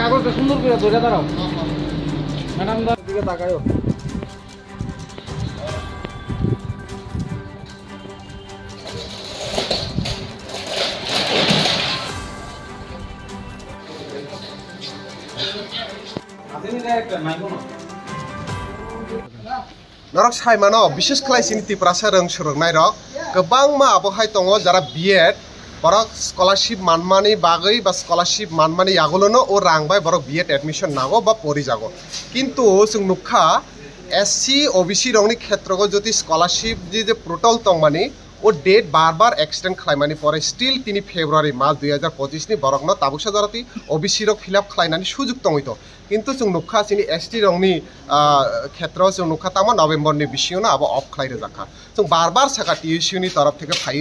কাগজটা সুন্দর করে ধরে দাঁড়াও ম্যাডাম দিকে তাকায়ও Norok sai mano বিশেষ class ini tiprasa reng surungnai rok gobang ma abohai tongo jara B.Ed borok scholarship manmani bagai ba scholarship manmani yagolono o rangbai borok B.Ed admission nago ba pori jago kintu sung nukha SC OBC rongni khetrogo jodi scholarship je portal tongmani ও date বারবার extend খাইমানি পরে still তিনি ফেব্রুয়ারি মাস 2025 নি বরকনো তাবুকসা জরাতি OBC rock fill up খাইনানি সুযোগ তংইতো কিন্তু जों नुखा सिनि ST रंगनि क्षेत्र जों नुखा तामा नभेम्बर नि बिसियावनो आबो अफ खाइरे जाखा जों बार-बार साका टीएसयू नि तरफ থেকে फाइ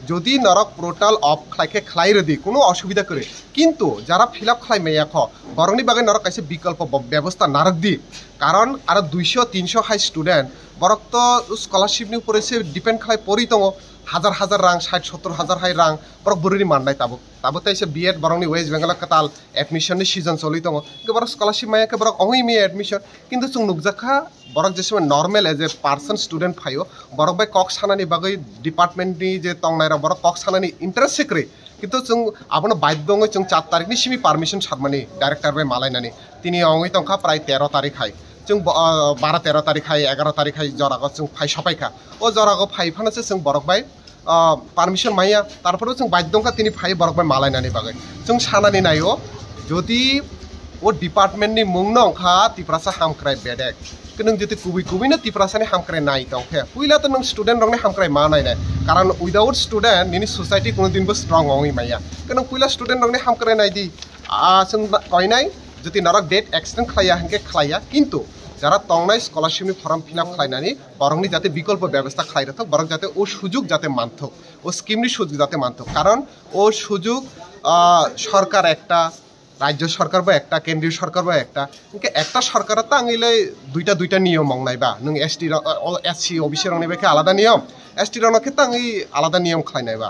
যদি नरक पोर्टाल अफ खाइके खाइरे दि कोनो असुविधा करे কিন্তু যারা ফিল আপ খাই মেয়াখ বরংনি বাগে नरक काइसे विकल्प व्यवस्था नारक दि कारण आरो 200 300 हाई स्टूडेंट बरक तो स्कॉलरशिप नि ऊपर से डिपेंड खाइ परि दङ हजार हजार रां 60 70 हजार हाई रां बरक बुरिनि माननाय ताबो ताइसे B.Ed बरंनि वेस्ट बेंगल कताल एडमिशन नि सीजन चलि दङ बरक स्कॉलरशिप माया के बरक अहि मे एडमिशन किन्तु जों नुकजाखा बरक जेसेबां नर्मेल एज ए पार्सन स्टूडेंट फायो बरक बाय कक सानानि बागै डिपार्टमेंट नि जे तंनाय बरक कक सानानि इंटरेस्ट सिक्रे किन्तु जों आबनो बाध्यङै जों 4 तारिखनि सिमि परमिशन सारमानि डाइरेक्टर बाय मालायनानि तिनि अंगै तंखा प्राय 13 तारिख हाय जों 12 13 तारिख हाय 11 तारिख हाय जरागो जों फाय सफायखा ओ जरागो फायफानासो जों बरक बाय पारमिशन माया तारपरो जों बाध्यंखा तिनि फाय बरक बाय मालायनानि बागै जों सानानि नायो जदि ओ डिपार्टमेंट नि मुंनो अंखा तिप्रासा हामक्राय बेडेक नों जति कुबिनो तिप्रासानि हामक्राय नाय दंखे पुइला त नों स्टूडेंट रंनि हामक्राय मा नायनाय कारण विदाउट स्टूडेंट निनि सोसाइटी कोनो दिनबो स्ट्रंग होई माया नों पुइला स्टूडेंट रंनि हामक्राय नाय दि जों कयनाय जति नरक डेट एक्सटेंड खाया हनके खाया किन्तु যারা তংনাই স্কলারশিপ নি ফর্ম ফিল আপ খাইনানি বরংনি যাতে বিকল্প ব্যবস্থা খাইরথক বরং যাতে ও সুযোগ যাতে মানথক ও স্কিম নি সুযোগ যাতে মানথক কারণ ও সুযোগ সরকার একটা রাজ্য সরকার বা একটা কেন্দ্রীয় সরকার বা একটা সরকার তা আঙিলে দুইটা নিয়ম মংনাইবা নং এসটি এসসি ওবিসি রংনিবাকে আলাদা নিয়ম এসটি রংনকে তা আঙি আলাদা নিয়ম খাইনাইবা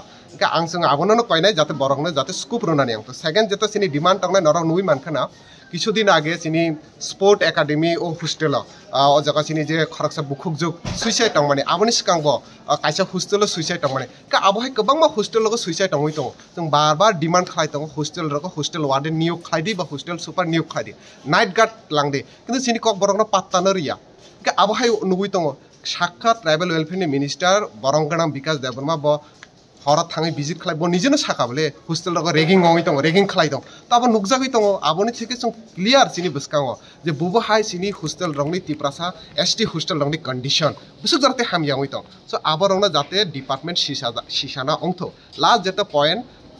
आं जों आबोनो कयनाय जाते बरंनो जाते स्कूप रोनानि आं सेकेंड जेतो सिनि डिमांड तंनाय नरक नुइ मानखाना কিছুদিন আগে চিনি স্পোর্ট একাডেমি ও হোস্টেল ও জায়গা চিনি যে খরকসা বুখুকजुग सुइसाइड तंमाने आबोनि सिगांग काइसा होस्टेल सुइसाइड तंमाने का आबहाय गोबांमा होस्टेल लग सुइसाइड तंगै दङ जों बार-बार डिमांड खालाय दङ होस्टेल रक होस्टेल वार्डन नियोग खायदि बा होस्टेल सुपार नियोग खायदि नाइट गार्ड लांदे किन्तु सिनि कक बरंनो पात्तानो रिया का आबहाय नुगै दङ साखा ट्राइबल वेलफेयर मिनिस्टार बरंगनाम विकास देबरमा ब हर थाङै भिजिट खालाय निजेनो साखाबले हस्टेल रक रेगिं ngै दङ रेगिं खालाय दङ ताबो नुगजागै दङ आबोनि थिके जों क्लियर सिनि बसकाङ जे बुबो हाय सिनि हस्टेल रंनि तिप्रासा एसटी हस्टेल रंनि कंडीशन बुसुक जाते हामयाङै दङ सो आबरंना जाते डिपार्टमेंट सिसाना अंथ लास्ट जेता पॉइंट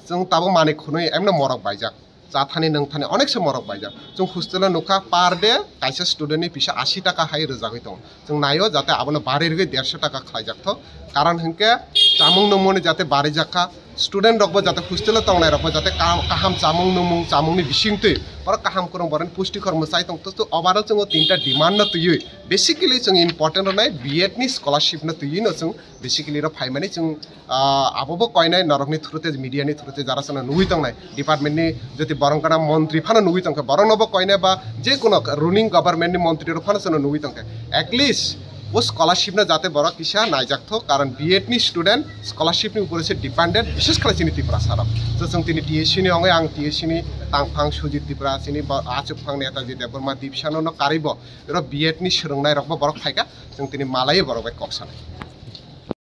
जों ताबो माने खुनै एमनो मरक बायजाक जाथानि नोंथानि अनेक से मरक बायजाक जों हस्टेल नुखा पार डे काइसे स्टूडेंट नि फैसा 80 टाका हाय रोजागै दङ जों नायो जाते आबनो बारेरगै 150 टाका खायजाकथ कारण हंके चामुं नमोने जाते बारे जाखा स्टूडेंट रकबो जाते हस्टेल तंनाय रकबो जाते काहाम चामुं नमुं चामुंनि बिसिंते पर काहाम करं बरन पुष्टिकर मसाय तंग तो अबारो जों तीनटा डिमांड न तुयै बेसिकली जों इम्पोर्टेंट नाय B.Ed नि स्कॉलरशिप न तुयै न जों बेसिकली र फाइमानि जों आबोबो कयनाय नरकनि थ्रुते मीडियानि थ्रुते जारा सना नुइ तंनाय डिपार्टमेंट नि जति बरंकना मंत्री फाना नुइ तंग बरनबो कयनाय बा जे कोनो रुलिंग गवर्नमेंट नि मंत्री र फाना सना नुइ तंग एटलिस्ट वो स्कॉलरशिप ना जाते बड़ा किसा नाइजाकथो कारण B.Ed नि स्टूडेंट स्कॉलरशिप नि ऊपर से डिपेंडेंट विशेष खाले सिनि तिप्रा सारा जो जों तिनि टीएससी नि अंगै आं टीएससी नि तांफां सुजित तिप्रा सिनि आचुफां नेता जे देबरमा दिपसानो न कारिबो र B.Ed नि सोलोंनाय रकबो बरक फायका जों तिनि मालाय बरक बाय कक्सानाय